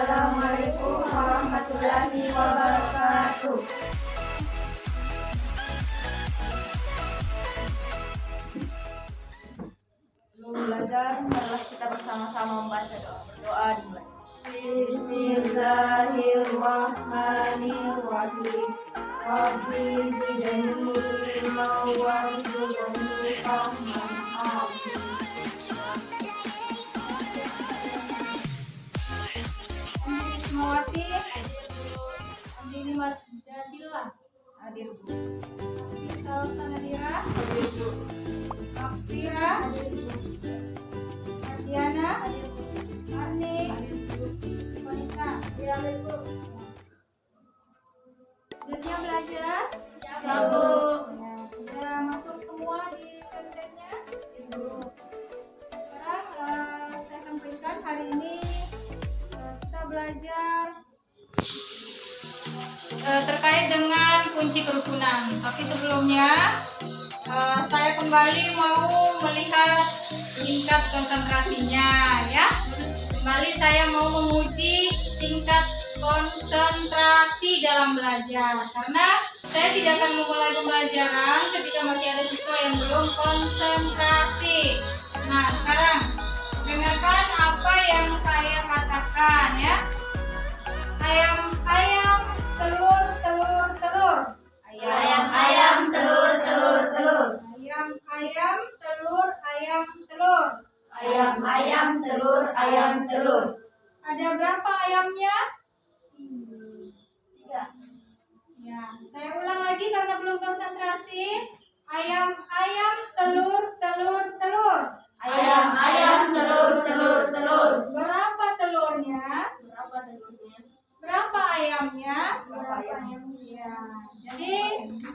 Assalamualaikum warahmatullahi wabarakatuh. Sebelum belajar, marilah kita bersama-sama membaca doa dimulai. Bismillahirrahmanirrahim. Rabbi zidni ilma warzuqni fahman. Mawati Andini Masjadillah hadir Bu. Salsa Nadira hadir Bu. Akfira hadir Bu. Adiana hadir Bu. Arni hadir Bu. Wanita hadir Bu. Sudah belajar? Ya Bu. Ya, sudah masuk semua di kontennya? Ibu. Sekarang saya sampaikan hari ini kita belajar terkait dengan kunci kerukunan. Tapi sebelumnya saya kembali mau melihat tingkat konsentrasinya ya. Kembali saya mau menguji tingkat konsentrasi dalam belajar, karena saya tidak akan memulai pembelajaran ketika masih ada siswa yang belum konsentrasi. Nah, sekarang dengarkan apa yang saya katakan ya. Ayam, telur, telur, telur. Ayam, telur, telur, telur. Ayam, telur, ayam, telur. Ayam, telur, ayam, telur. Ada berapa ayamnya? 3. Ya, saya ulang lagi karena belum konsentrasi. Ayam, telur, telur, telur. Ayam, telur, telur, telur. Berapa telurnya? Berapa ayamnya? Ya. Jadi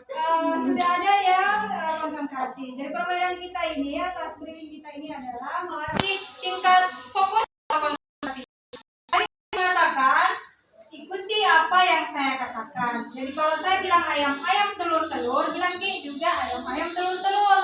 sudah ada yang konsentrasi. Jadi permainan kita ini atau screen kita ini adalah melatih tingkat fokus konsentrasi. Tadi saya katakan ikuti apa yang saya katakan. Jadi kalau saya bilang ayam, telur, telur, bilang Ki juga ayam, telur, telur.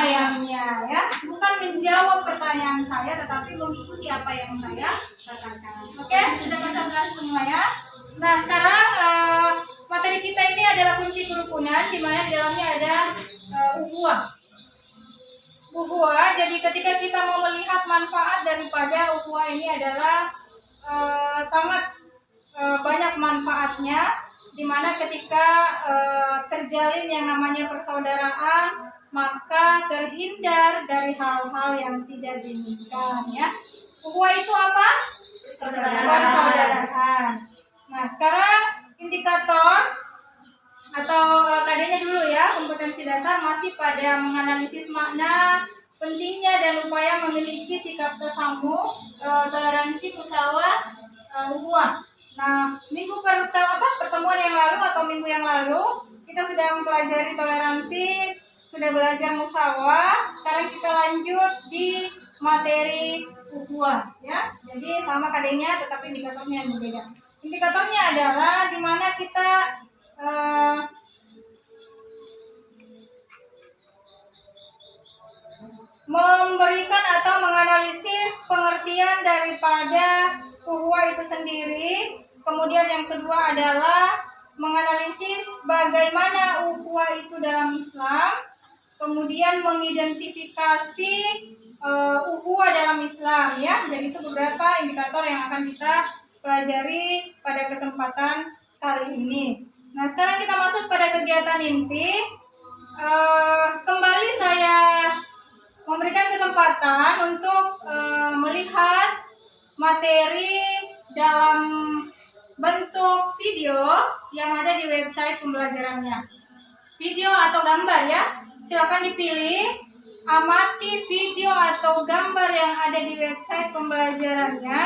Ayamnya ya, bukan menjawab pertanyaan saya tetapi mengikuti apa yang saya katakan. Oke, sudah konsentrasi semua ya. Nah, sekarang materi kita ini adalah kunci kerukunan, di mana di dalamnya ada ukhuwah. Ukhuwah, jadi ketika kita mau melihat manfaat daripada ukhuwah ini adalah sangat banyak manfaatnya, di mana ketika terjalin yang namanya persaudaraan, maka terhindar dari hal-hal yang tidak diinginkan ya. Ukhuwah itu apa? Persaudaraan. Nah, sekarang indikator atau KD-nya dulu ya, kompetensi dasar masih pada menganalisis makna pentingnya dan upaya memiliki sikap tasamuh, toleransi, musyawarah, ukhuwah. Nah, pertemuan yang lalu atau minggu yang lalu kita sudah mempelajari toleransi, sudah belajar musyawarah. Sekarang kita lanjut di materi ukhuwah ya. Jadi sama KD-nya tetapi indikatornya yang berbeda. Indikatornya adalah di mana kita memberikan atau menganalisis pengertian daripada ukhuwah itu sendiri. Kemudian yang kedua adalah menganalisis bagaimana ukhuwah itu dalam Islam. Kemudian mengidentifikasi ukhuwah dalam Islam ya. Jadi itu beberapa indikator yang akan kita pelajari pada kesempatan kali ini. Nah, sekarang kita masuk pada kegiatan inti. Kembali saya memberikan kesempatan untuk melihat materi dalam bentuk video yang ada di website pembelajarannya. Video atau gambar ya. Silakan dipilih, amati video atau gambar yang ada di website pembelajarannya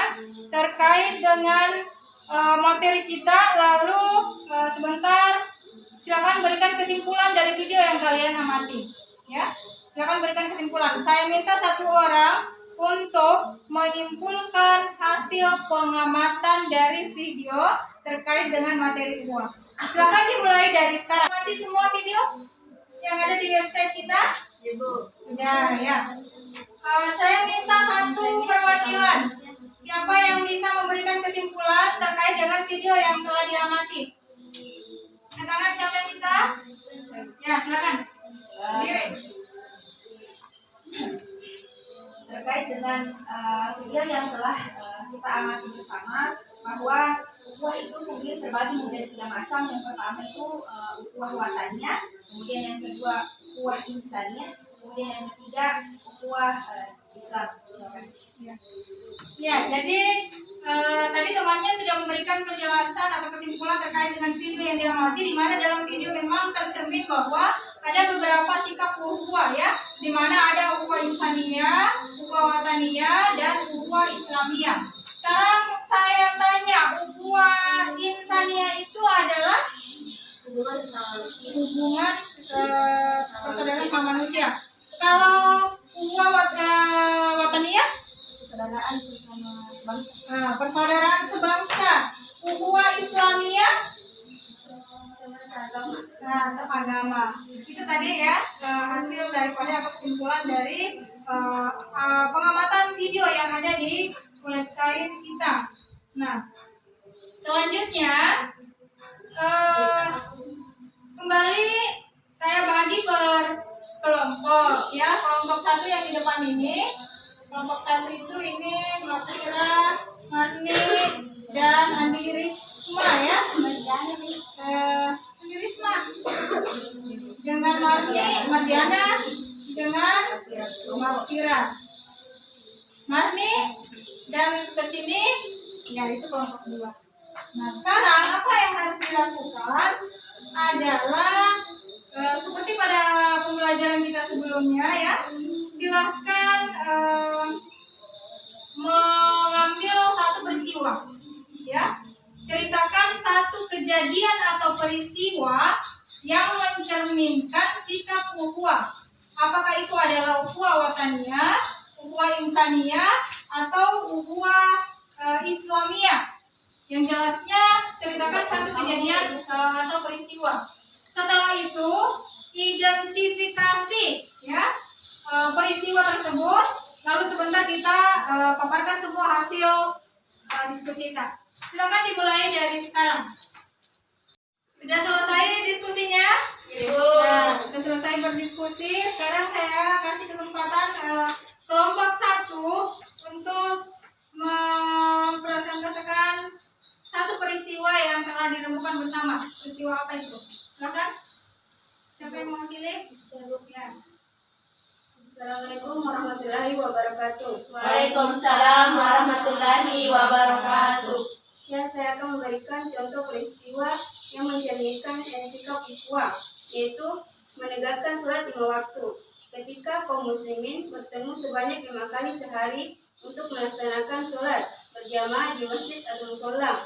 terkait terkait dengan materi kita. Lalu sebentar, silakan berikan kesimpulan dari video yang kalian amati. Ya, silakan berikan kesimpulan. Saya minta satu orang untuk menyimpulkan hasil pengamatan dari video terkait dengan materi UA. Silakan dimulai dari sekarang. Amati semua video yang ada di website kita. Ibu. Sudah ya. Saya minta satu perwakilan. Siapa yang bisa memberikan kesimpulan terkait dengan video yang telah diamati? Angkat tangan, siapa yang bisa? Ya, silakan. Berdiri. Terkait dengan video yang telah kita amati bersama, bahwa ukhuwah itu sendiri terbagi menjadi 3 macam. Yang pertama itu ukhuwah wataniyah, kemudian yang kedua ukhuwah insaniyah, kemudian yang ketiga ukhuwah Islam. Terima kasih. Ya, jadi tadi temannya sudah memberikan penjelasan atau kesimpulan terkait dengan video yang diamati, di mana dalam video memang tercermin bahwa ada beberapa sikap ukhuwah ya, di mana ada ukhuwah insaniyah, ukhuwah wataniyah, dan ukhuwah islamiyah. Sekarang saya tanya, ukhuwah insaniyah itu adalah hubungan persaudaraan sama manusia. Kalau ukhuwah wataniyah, Persaudaraan sesama bangsa. persaudaraan sebangsa. Ukhuwah islamiyah, seagama. Itu tadi ya hasil daripada atau kesimpulan dari pengamatan video yang ada di website kita. Nah, selanjutnya kembali saya bagi per kelompok ya. Kelompok 1 yang di depan ini, kelompok 1 itu ini Mbak Fira, Marni, dan Andi Risma ya. Andi Risma dengan Marni, Mardiana dengan Mbak Fira. Marni dan kesini ya, itu kelompok 2. Nah, sekarang apa yang harus dilakukan adalah seperti pada pembelajaran kita sebelumnya ya, silahkan mengambil satu peristiwa ya, ceritakan satu kejadian atau peristiwa yang mencerminkan sikap ukhuwah. Apakah itu adalah ukhuwah wataniyah, ukhuwah insaniyah, atau ukhuwah islamiyah? Yang jelasnya ceritakan satu kejadian atau peristiwa. Setelah itu identifikasi ya peristiwa tersebut. Lalu sebentar kita paparkan semua hasil diskusi kita. Silakan dimulai dari sekarang. Sudah selesai diskusinya? Nah, sudah selesai berdiskusi. Sekarang saya kasih kesempatan kelompok 1 untuk mempresentasikan satu peristiwa yang telah diremukan bersama. Peristiwa apa itu? Silakan. Siapa yang mewakili? Ya. Assalamualaikum warahmatullahi wabarakatuh. Waalaikumsalam warahmatullahi wabarakatuh. Ya, saya akan memberikan contoh peristiwa yang mencerminkan sikap ukhuwah, yaitu menegakkan sholat 5 waktu. Ketika kaum muslimin bertemu sebanyak 5 kali sehari untuk melaksanakan sholat berjamaah di masjid atau musola,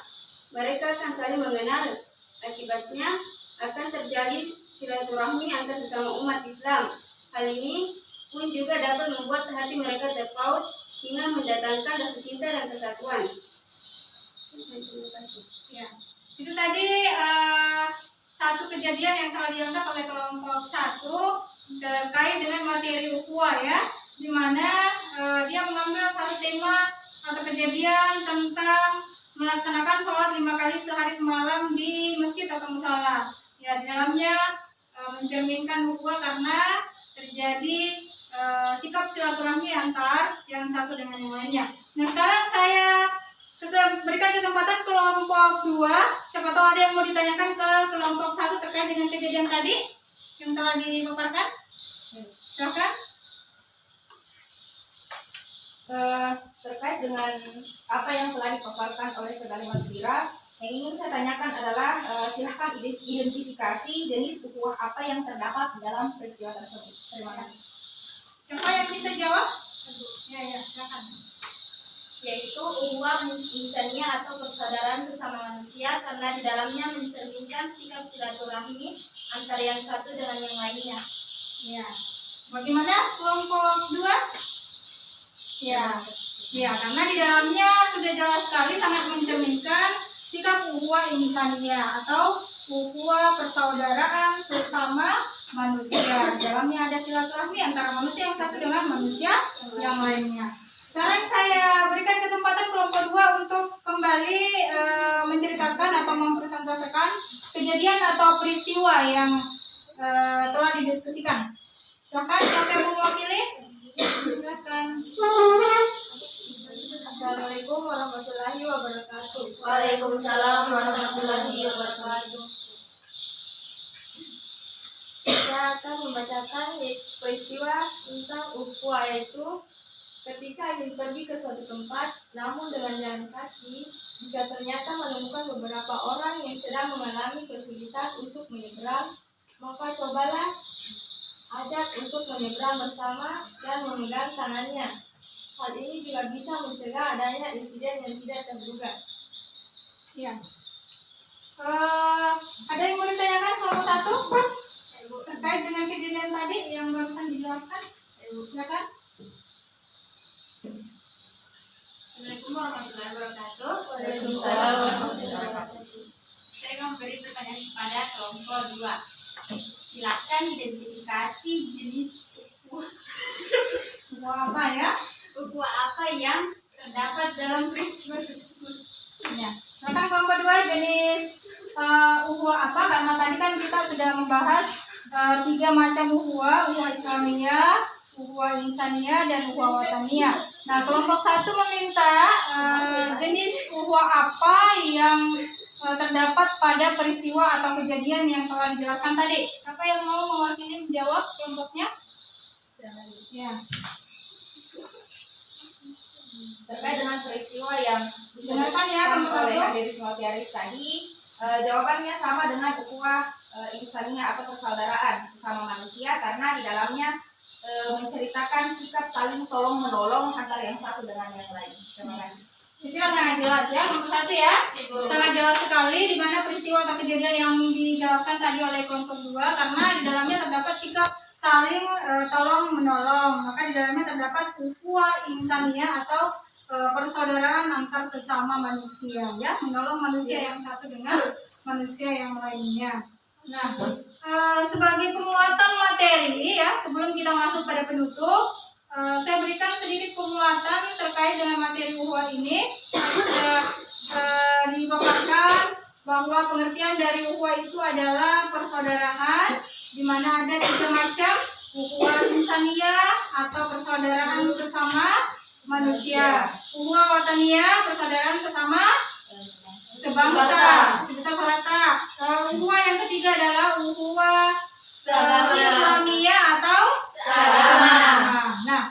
mereka akan saling mengenal. Akibatnya akan terjalin silaturahmi antar sesama umat Islam. Hal ini pun juga dapat membuat hati mereka terpaut hingga mendatangkan rasa cinta dan kesatuan. Terima kasih. Ya. Itu tadi satu kejadian yang telah diangkat oleh kelompok 1 terkait dengan materi ukhuwah ya, di mana dia mengambil satu tema atau kejadian tentang melaksanakan sholat 5 kali sehari semalam di masjid atau musola. Ya, di dalamnya mencerminkan ukhuwah karena terjadi sikap silaturahmi antar yang satu dengan yang lainnya. Nah, sekarang saya berikan kesempatan kelompok 2. Siapa tahu ada yang mau ditanyakan ke kelompok 1 terkait dengan kejadian tadi yang telah dipaparkan. Silakan. Terkait dengan apa yang telah dipaparkan oleh saudari Mas Fira, yang ingin saya tanyakan adalah silahkan identifikasi jenis ukhuwah apa yang terdapat di dalam peristiwa tersebut. Terima kasih. Siapa yang bisa jawab? Ya, silakan. yaitu ukhuwah insaniyah atau persaudaraan sesama manusia karena di dalamnya mencerminkan sikap silaturahmi antara yang satu dengan yang lainnya. Ya. Bagaimana kelompok 2? Ya. Ya, karena di dalamnya sudah jelas sekali sangat mencerminkan sikap ukhuwah insaniyah atau ukhuwah persaudaraan sesama manusia. Di dalamnya ada silaturahmi antara manusia yang satu dengan manusia yang lainnya. Sekarang saya berikan kesempatan kelompok 2 untuk kembali menceritakan atau mempresentasikan kejadian atau peristiwa yang telah didiskusikan. Silakan, siapa yang mau mewakili? Silakan. Assalamualaikum warahmatullahi wabarakatuh. Waalaikumsalam warahmatullahi wabarakatuh. Saya akan membacakan peristiwa tentang ukhuwah, yaitu ketika ingin pergi ke suatu tempat, namun dengan jalan kaki, jika ternyata menemukan beberapa orang yang sedang mengalami kesulitan untuk menyeberang, maka cobalah ajak untuk menyeberang bersama dan memegang tangannya. Hal ini juga bisa mencegah adanya insiden yang tidak terduga. Ya. Ada yang mau ditanyakan kelompok 1 terkait dengan kejadian tadi yang barusan dijelaskan? Silakan. Assalamualaikum warahmatullahi wabarakatuh. Waalaikumsalam warahmatullahi wabarakatuh. Saya memberi pertanyaan kepada kelompok 2. Silakan identifikasi jenis Ukhuwah apa ya? ukhuwah apa yang terdapat dalam peristiwa tersebut. Ya. Silakan kelompok 2 jenis ukhuwah apa? Karena tadi kan kita sudah membahas 3 macam ukhuwah Islamiyah, ukhuwah insaniyah, dan ukhuwah wataniyah. Nah, kelompok 1 meminta jenis ukhuwah apa yang terdapat pada peristiwa atau kejadian yang telah dijelaskan tadi. Siapa yang mau mewakili menjawab kelompoknya? Ya. Terkait dengan peristiwa yang Silakan ya, kelompok oleh 1. Hadirin Sematiaris tadi, jawabannya sama dengan ukhuwah insaniyah atau persaudaraan sesama manusia karena di dalamnya menceritakan sikap saling tolong menolong antara yang satu dengan yang lain. Terima kasih. Saya kira sangat jelas ya, nomor 1 ya. Sangat jelas sekali di mana peristiwa atau kejadian yang dijelaskan tadi oleh kelompok 2 karena di dalamnya terdapat sikap saling tolong menolong. Maka di dalamnya terdapat ukhuwah insaniyah atau persaudaraan antar sesama manusia ya, menolong manusia yang satu dengan manusia yang lainnya. Nah, sebagai penguatan materi ya, sebelum kita masuk pada penutup, saya berikan sedikit penguatan terkait dengan materi ukhuwah ini. Sudah dipaparkan bahwa pengertian dari ukhuwah itu adalah persaudaraan, di mana ada 3 macam: ukhuwah insaniyah atau persaudaraan sesama manusia, ukhuwah wataniyah, persaudaraan sesama sebangsa, sebesar serata. Ukhuwah yang ketiga adalah ukhuwah Islamiyah atau Seagama. Nah,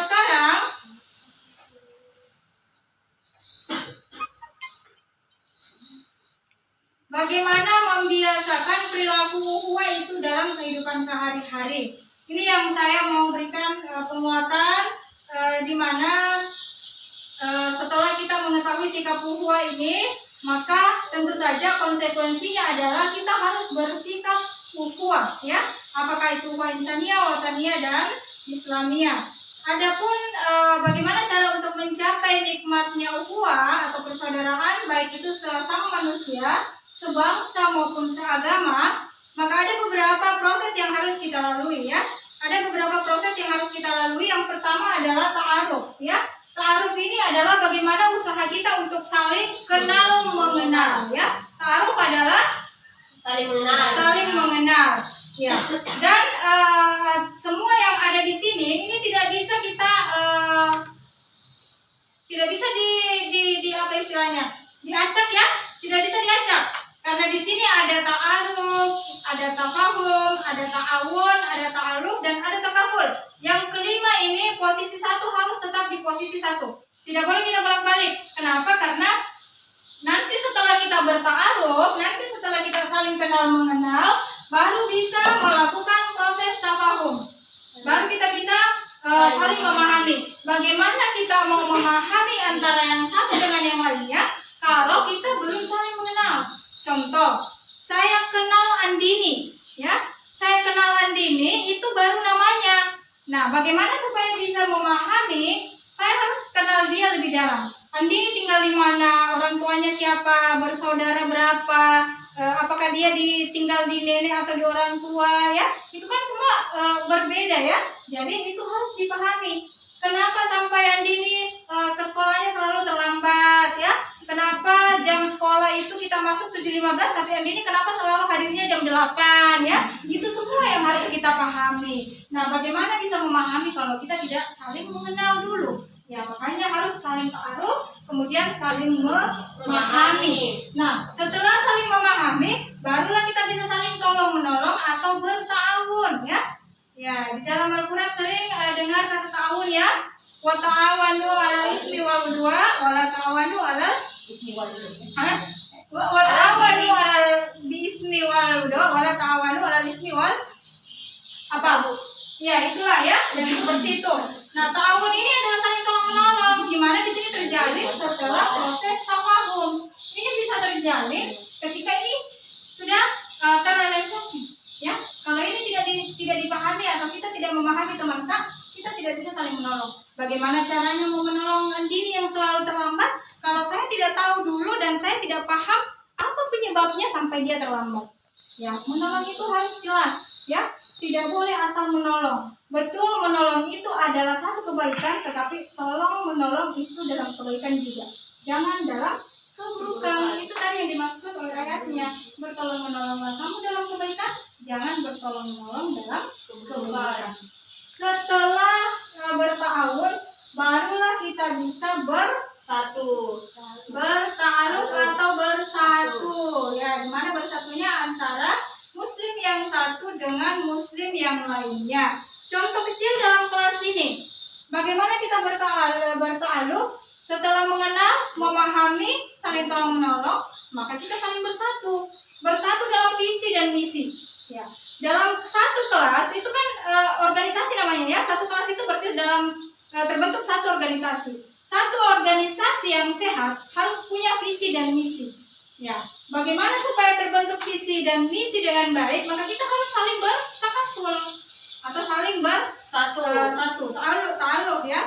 sekarang bagaimana membiasakan perilaku ukhuwah itu dalam kehidupan sehari-hari. Ini yang saya mau berikan penguatan di mana setelah kita mengetahui sikap ukhuwah ini, maka tentu saja konsekuensinya adalah kita harus bersikap ukhuwah ya. Apakah itu ukhuwah insaniyah, wataniyah, dan islamiyah. Adapun bagaimana cara untuk mencapai nikmatnya ukhuwah atau persaudaraan baik itu sesama manusia, sebangsa maupun seagama, maka ada beberapa proses yang harus kita lalui ya. Ada beberapa proses yang harus kita lalui. Yang pertama adalah ta'aruf ya. Ta'aruf ini adalah bagaimana usaha kita untuk saling kenal mengenal ya. Ta'aruf adalah saling mengenal ya. Dan semua yang ada di sini ini tidak bisa kita tidak bisa di apa istilahnya? Diacak ya. Tidak bisa diacak. Karena di sini ada ta'aruf, ada tafahum, ada ta'awun, ada ta'aruf, dan ada takaful. Yang kelima ini posisi 1 harus tetap di posisi 1. Tidak boleh kita bolak-balik. Kenapa? Karena nanti setelah kita berta'aruf, nanti setelah kita saling kenal mengenal, baru bisa melakukan proses tafahum. Baru kita bisa saling memahami. Bagaimana kita mau memahami antara yang satu dengan yang lainnya kalau kita belum saling mengenal? Contoh, saya kenal Andini, ya. Saya kenal Andini itu baru namanya. Nah, bagaimana supaya bisa memahami? Saya harus kenal dia lebih dalam. Andini tinggal di mana? Orang tuanya siapa? Bersaudara berapa? Apakah dia tinggal di nenek atau di orang tua? Ya, itu kan semua berbeda ya. Jadi itu harus dipahami. Kenapa sampai Andini ke sekolahnya selalu terlambat ya? Kenapa jam sekolah itu kita masuk 7.15 tapi Andini kenapa selalu hadirnya jam 8 ya? Itu semua yang harus kita pahami. Nah, bagaimana bisa memahami kalau kita tidak saling mengenal dulu? Ya, makanya harus saling ta'aruf, kemudian saling memahami. Nah, setelah saling memahami, barulah kita bisa saling tolong-menolong atau berta'awun ya. Ya, di dalam Al-Quran sering dengar kata ta'awun ya. Wa ta'awanu 'alal ismi wal 'udwan wa la ta'awanu 'alal ismi wal 'udwan. Wa ta'awanu 'alal ismi wal 'udwan wa la ta'awanu 'alal ismi wal apa? Ya, itulah ya, yang seperti itu. Nah, ta'awun ini adalah saling tolong-menolong. Gimana di sini terjalin setelah proses tafahum. Ini bisa terjalin ketika ini sudah terrealisasi. Ya, kalau ini tidak dipahami atau kita tidak memahami teman kita tidak bisa saling menolong. Bagaimana caranya mau menolong Andini yang selalu terlambat? Kalau saya tidak tahu dulu dan saya tidak paham apa penyebabnya sampai dia terlambat. Ya, menolong itu harus jelas. Ya, tidak boleh asal menolong. Betul, menolong itu adalah satu kebaikan, tetapi tolong menolong itu dalam kebaikan juga. Jangan dalam keburukan. Itu tadi yang dimaksud oleh ayatnya. Bertolong menolonglah kamu dalam kebaikan, jangan bertolong menolong dalam keburukan. Setelah berta'awun, barulah kita bisa berta'aruf atau bersatu. Ya, dimana bersatunya antara muslim yang satu dengan muslim yang lainnya. Contoh kecil dalam kelas ini. Bagaimana kita berta'aruf? Setelah mengenal, memahami, saling tolong menolong, maka kita saling bersatu. Bersatu dalam visi dan misi. Ya. Dalam satu kelas itu kan organisasi namanya ya. Satu kelas itu berarti dalam terbentuk satu organisasi. Satu organisasi yang sehat harus punya visi dan misi. Ya. Bagaimana supaya terbentuk visi dan misi dengan baik? Maka kita harus saling bertakaful atau saling bersatu. Ta'aluf ya.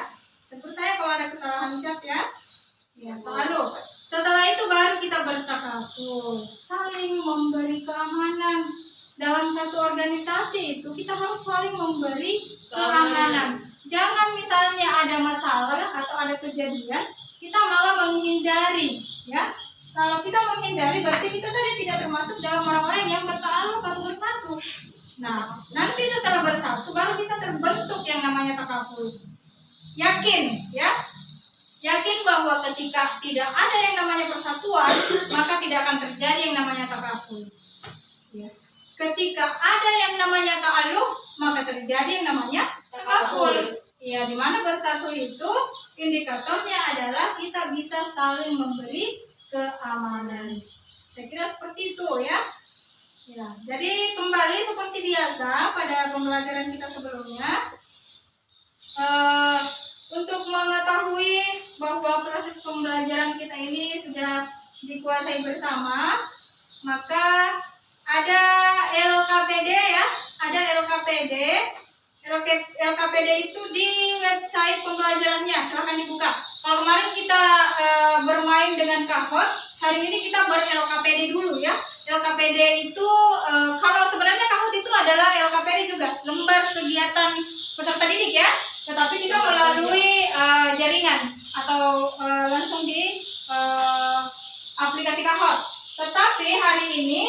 Tentu saya kalau ada kesalahan ucap ya. Ya, ta'aluf. Setelah itu baru kita bertakaful, saling memberi keamanan. Dalam satu organisasi itu kita harus saling memberi keamanan. Jangan misalnya ada masalah atau ada kejadian, kita malah menghindari, ya. Kalau kita menghindari berarti kita tadi tidak termasuk dalam orang-orang yang berta'aluf atau bersatu. Nah, nanti setelah bersatu baru bisa terbentuk yang namanya takaful. Yakin, ya. Yakin bahwa ketika tidak ada yang namanya persatuan, maka tidak akan terjadi yang namanya takaful. Ya. Ketika ada yang namanya ta'aluf, maka terjadi yang namanya takaful. Ya, di mana bersatu itu indikatornya adalah kita bisa saling memberi keamanan. Saya kira seperti itu ya. Ya, jadi kembali seperti biasa pada pembelajaran kita sebelumnya. Untuk mengetahui bahwa proses pembelajaran kita ini sudah dikuasai bersama, maka ada LKPD ya, ada LKPD. LKPD itu di website pembelajarannya, silahkan dibuka. Kalau kemarin kita bermain dengan kahot, hari ini kita ber-LKPD dulu ya. LKPD itu kalau sebenarnya kahot itu adalah LKPD juga, lembar kegiatan peserta didik ya. Tetapi kita melalui jaringan atau langsung di aplikasi kahot. Tetapi hari ini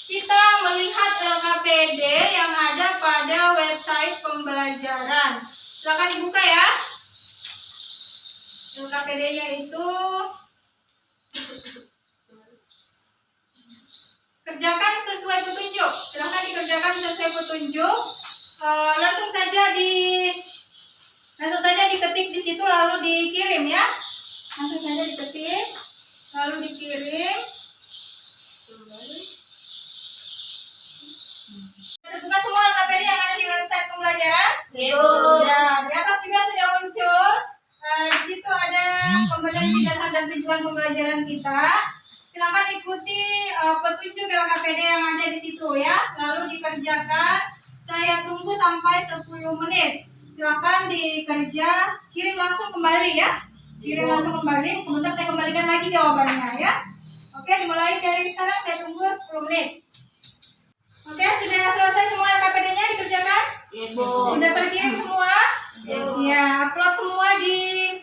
kita melihat LKPD yang ada pada website pembelajaran. Silakan dibuka ya. LKPD-nya itu kerjakan sesuai petunjuk. Silakan dikerjakan sesuai petunjuk. Langsung saja diketik di situ lalu dikirim ya. Langsung saja diketik lalu dikirim. Terbuka semua LKPD yang ada di website pembelajaran? Ibu. Ya, di atas juga sudah muncul situ ada kompetensi dasar dan tujuan pembelajaran kita. Silakan ikuti petunjuk LKPD yang ada di situ ya. Lalu dikerjakan. Saya tunggu sampai 10 menit. Silakan dikerja, kirim langsung kembali ya. Kirim langsung kembali. Sebentar saya kembalikan lagi jawabannya ya. Oke, dimulai dari sekarang. Saya tunggu 10 menit. Oke, sudah selesai semua LKPD-nya dikerjakan? Sudah terkirim semua? Ya, upload semua di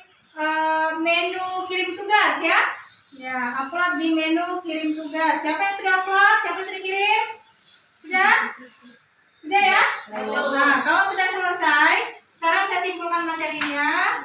menu kirim tugas ya. Ya, upload di menu kirim tugas. Siapa yang sudah upload? Siapa yang sudah kirim? Sudah? Sudah ya? Nah, kalau sudah selesai, sekarang saya simpulkan materinya.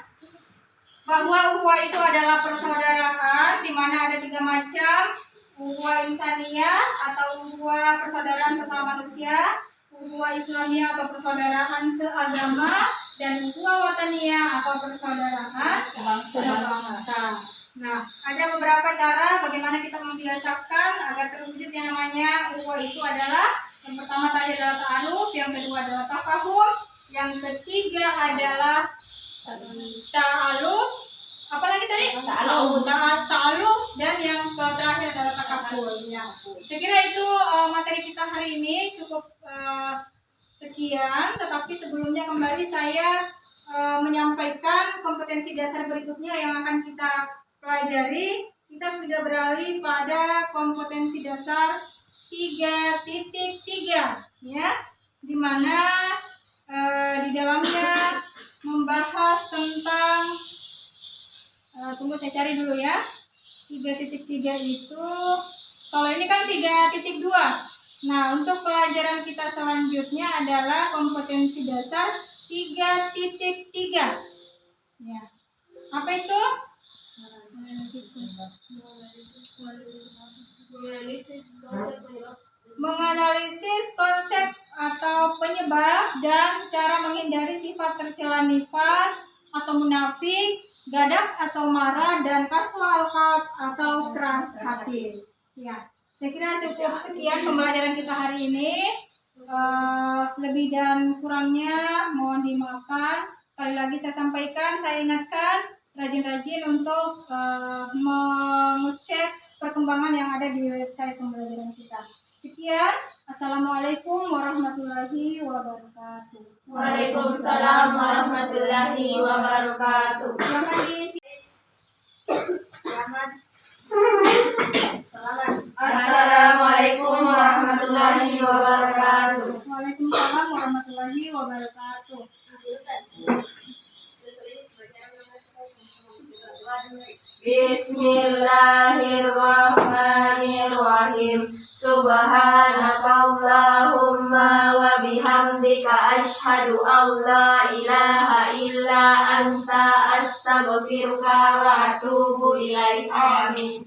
Bahwa ukhuwah itu adalah persaudaraan, di mana ada 3 macam. Ukhuwah insaniyah atau ukhuwah persaudaraan sesama manusia, ukhuwah islamiyah atau persaudaraan seagama, dan ukhuwah wataniyah atau persaudaraan sebangsa. Nah, ada beberapa cara bagaimana kita membiasakan agar terwujud yang namanya ukhuwah itu adalah yang pertama tadi adalah ta'aluf, yang kedua adalah tafahum, yang ketiga adalah ta'aluf, apalagi tadi? Ta'aluf, dan yang terakhir adalah takabur. Ya. Saya kira itu materi kita hari ini cukup sekian, tetapi sebelumnya kembali saya menyampaikan kompetensi dasar berikutnya yang akan kita pelajari. Kita sudah beralih pada kompetensi dasar 3.3 ya, di mana di dalamnya membahas tentang tunggu saya cari dulu ya. 3.3 itu, kalau ini kan 3.2. Nah, untuk pelajaran kita selanjutnya adalah kompetensi dasar 3.3. Ya. Apa itu? Menganalisis konsep atau penyebab dan cara menghindari sifat tercela nifas atau munafik, gadab atau marah, dan kaswa al-qalb atau keras hati. Ya, saya kira cukup sekian pembelajaran kita hari ini. Lebih dan kurangnya mohon dimaafkan. Sekali lagi saya sampaikan, saya ingatkan rajin-rajin untuk mengecek perkembangan yang ada di website pembelajaran kita. Sekian, assalamualaikum warahmatullahi wabarakatuh. Waalaikumsalam warahmatullahi wabarakatuh. Assalamualaikum warahmatullahi wabarakatuh. Waalaikumsalam warahmatullahi wabarakatuh. Bismillahirrahmanirrahim. Subhanakallahumma wa bihamdika asyhadu an la ilaha illa anta astaghfiruka wa atubu ilaik. Amin.